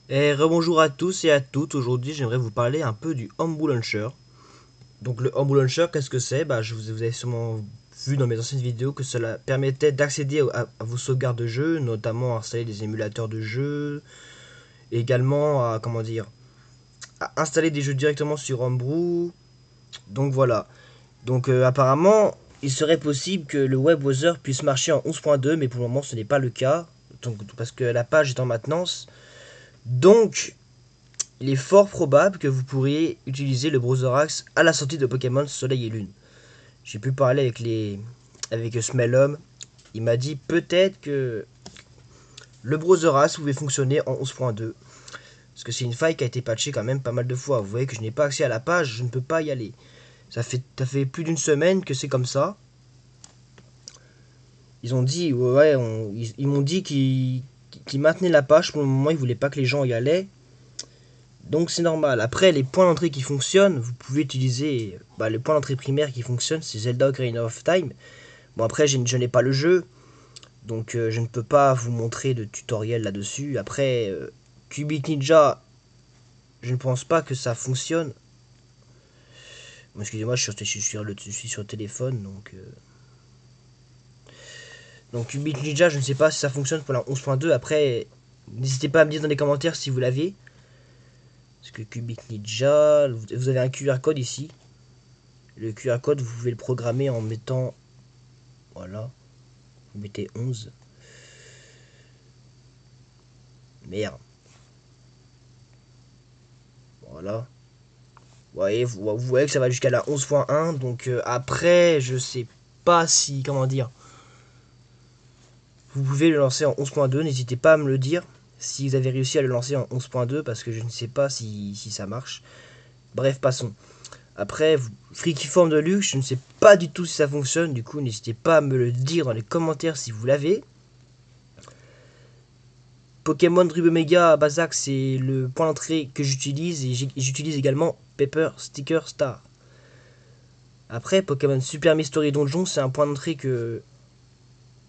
Et rebonjour à tous et à toutes. Aujourd'hui, j'aimerais vous parler un peu du Homebrew Launcher. Donc, le Homebrew Launcher, qu'est-ce que c'est? Vous avez sûrement vu dans mes anciennes vidéos que cela permettait d'accéder à vos sauvegardes de jeu, notamment à installer des émulateurs de jeux, et également à, comment dire, à installer des jeux directement sur Homebrew. Donc, voilà. Donc, apparemment, il serait possible que le web browser puisse marcher en 11.2, mais pour le moment, ce n'est pas le cas. Donc, parce que la page est en maintenance. Donc, il est fort probable que vous pourriez utiliser le Browserax à la sortie de Pokémon Soleil et Lune. J'ai pu parler avec Smellum. Il m'a dit peut-être que le Browserax pouvait fonctionner en 11.2. Parce que c'est une faille qui a été patchée quand même pas mal de fois. Vous voyez que je n'ai pas accès à la page, je ne peux pas y aller. Ça fait plus d'une semaine que c'est comme ça. Ils ont dit, ouais, ils m'ont dit qu'ils maintenaient la page pour le moment, ils voulaient pas que les gens y allaient. Donc c'est normal. Après, les points d'entrée qui fonctionnent, vous pouvez utiliser les points d'entrée primaires qui fonctionnent, c'est Zelda Ocarina of Time. Bon, après, je n'ai pas le jeu, donc je ne peux pas vous montrer de tutoriel là-dessus. Après, Cubic Ninja, je ne pense pas que ça fonctionne. Bon, excusez-moi, je suis sur le téléphone, donc Cubic Ninja, je ne sais pas si ça fonctionne pour la 11.2. Après, n'hésitez pas à me dire dans les commentaires si vous l'aviez. Parce que Cubic Ninja, vous avez un QR code ici. Le QR code, vous pouvez le programmer en mettant. Voilà. Vous mettez 11. Merde. Voilà. Vous voyez que ça va jusqu'à la 11.1. Donc après, je sais pas si. Comment dire. Vous pouvez le lancer en 11.2. N'hésitez pas à me le dire si vous avez réussi à le lancer en 11.2. Parce que je ne sais pas si ça marche. Bref, passons. Après, Freaky Form de luxe, je ne sais pas du tout si ça fonctionne. Du coup, n'hésitez pas à me le dire dans les commentaires si vous l'avez. Pokémon Drib Omega Bazak, c'est le point d'entrée que j'utilise et j'utilise également Pepper Sticker Star. Après, Pokémon Super Mystery Donjon, c'est un point d'entrée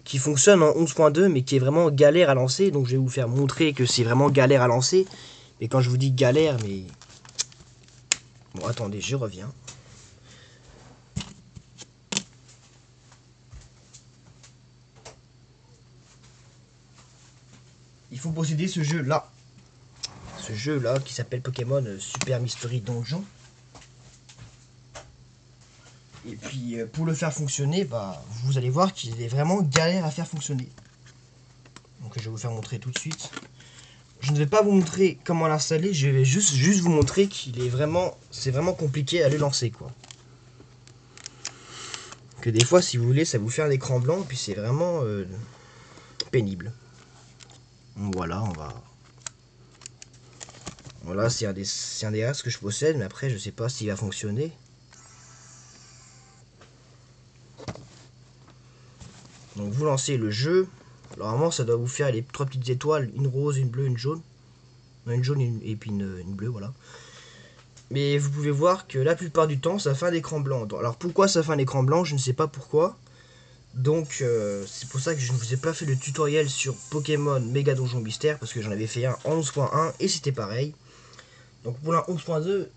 qui fonctionne en 11.2 mais qui est vraiment galère à lancer. Donc je vais vous faire montrer que c'est vraiment galère à lancer. Et quand je vous dis galère, mais. Bon, attendez, je reviens. Il faut posséder ce jeu-là. Ce jeu-là qui s'appelle Pokémon Super Mystery Donjon. Et puis pour le faire fonctionner, vous allez voir qu'il est vraiment galère à faire fonctionner. Donc je vais vous faire montrer tout de suite. Je ne vais pas vous montrer comment l'installer, je vais juste vous montrer c'est vraiment compliqué à le lancer quoi. Que des fois, si vous voulez, ça vous fait un écran blanc, puis c'est vraiment pénible. Voilà, voilà, c'est un des as que je possède, mais après, je sais pas s'il va fonctionner. Donc vous lancez le jeu. Normalement, ça doit vous faire les trois petites étoiles, une rose, une bleue, une jaune. Non, une jaune et puis une bleue, voilà. Mais vous pouvez voir que la plupart du temps, ça fait un écran blanc. Alors pourquoi ça fait un écran blanc, je ne sais pas pourquoi. Donc c'est pour ça que je ne vous ai pas fait le tutoriel sur Pokémon Méga Donjon Mystère, parce que j'en avais fait un en 11.1 et c'était pareil. Donc pour la 11.2,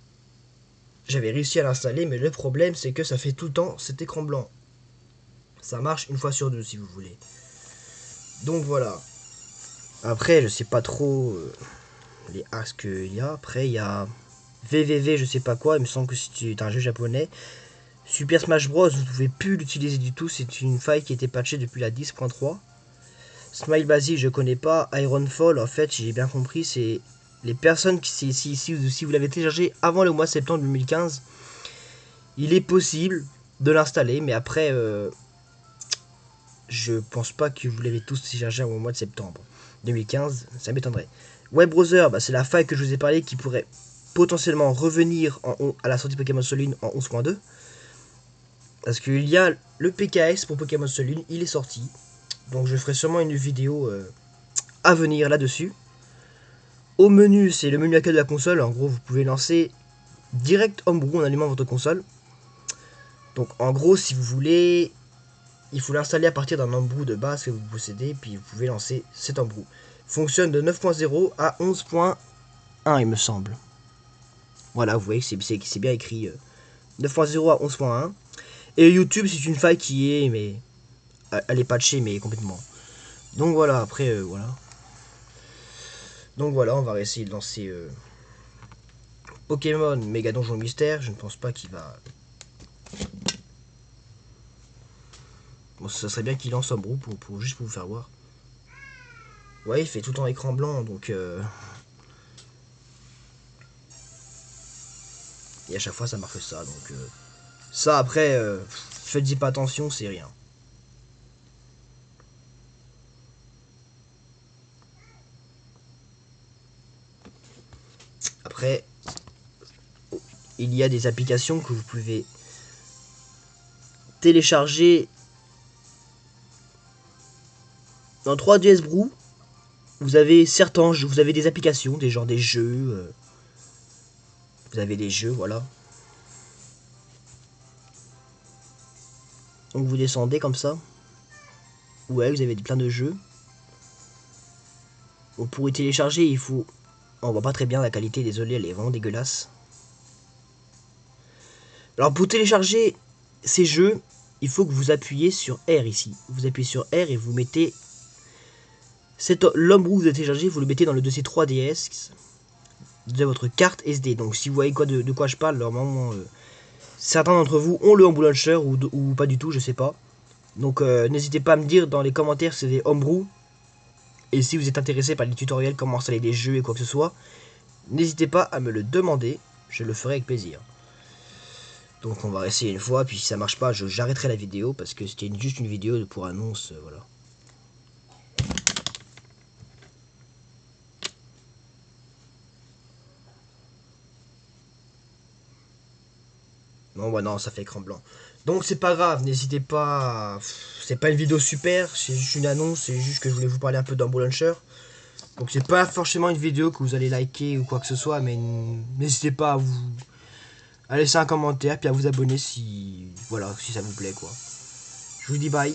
j'avais réussi à l'installer, mais le problème c'est que ça fait tout le temps cet écran blanc. Ça marche une fois sur deux si vous voulez. Donc voilà. Après, je sais pas trop les hacks qu'il y a. Après, il y a VVV, je sais pas quoi, il me semble que c'est un jeu japonais. Super Smash Bros, vous pouvez plus l'utiliser du tout, c'est une faille qui a été patchée depuis la 10.3. Smile Basic, je connais pas. Ironfall, en fait, si j'ai bien compris, c'est les personnes qui, si vous l'avez téléchargé avant le mois de septembre 2015, il est possible de l'installer, mais après, je pense pas que vous l'avez tous téléchargé au mois de septembre 2015, ça m'étonnerait. Web Browser, c'est la faille que je vous ai parlé qui pourrait potentiellement revenir à la sortie Pokémon Soul en 11.2. Parce qu'il y a le PKS pour Pokémon Soul, il est sorti. Donc je ferai sûrement une vidéo à venir là-dessus. Au menu, c'est le menu accueil de la console. En gros, vous pouvez lancer direct Homebrew en allumant votre console. Donc en gros, si vous voulez, il faut l'installer à partir d'un Homebrew de base que vous possédez. Puis vous pouvez lancer cet Homebrew. Fonctionne de 9.0 à 11.1. 1 il me semble. Voilà, vous voyez que c'est bien écrit 9.0 à 11.1. Et YouTube c'est une faille qui est, mais elle est patchée mais complètement. Donc voilà, après voilà. Donc voilà, on va essayer de lancer Pokémon Méga Donjon Mystère. Je ne pense pas qu'il va... Bon, ça serait bien qu'il lance Ombrou juste pour vous faire voir. Ouais, il fait tout en écran blanc, donc... Et à chaque fois, ça marque ça, donc... Ça, après, faites-y pas attention, c'est rien. Après, il y a des applications que vous pouvez télécharger dans 3DS Brew. Vous avez certains jeux, vous avez des applications, des genres des jeux. Vous avez des jeux, voilà. Donc vous descendez comme ça. Ouais, vous avez plein de jeux. Vous pourrez télécharger, il faut... On voit pas très bien la qualité, désolé, elle est vraiment dégueulasse. Alors pour télécharger ces jeux, il faut que vous appuyez sur R ici. Vous appuyez sur R et vous mettez... L'Ombrou que vous avez téléchargé, vous le mettez dans le dossier 3DS de votre carte SD. Donc si vous voyez de quoi je parle, normalement... certains d'entre vous ont le Homebrew Launcher ou pas du tout, je sais pas. Donc n'hésitez pas à me dire dans les commentaires si c'est des Homebrew. Et si vous êtes intéressé par les tutoriels, comment installer des jeux et quoi que ce soit, n'hésitez pas à me le demander, je le ferai avec plaisir. Donc on va essayer une fois, puis si ça marche pas, j'arrêterai la vidéo parce que c'était juste une vidéo pour annonce, voilà. Non, bah non, ça fait écran blanc. Donc c'est pas grave, n'hésitez pas. C'est pas une vidéo super, c'est juste une annonce, c'est juste que je voulais vous parler un peu d'Homebrew Launcher. Donc c'est pas forcément une vidéo que vous allez liker ou quoi que ce soit, mais n'hésitez pas à laisser un commentaire puis à vous abonner si voilà, si ça vous plaît quoi. Je vous dis bye.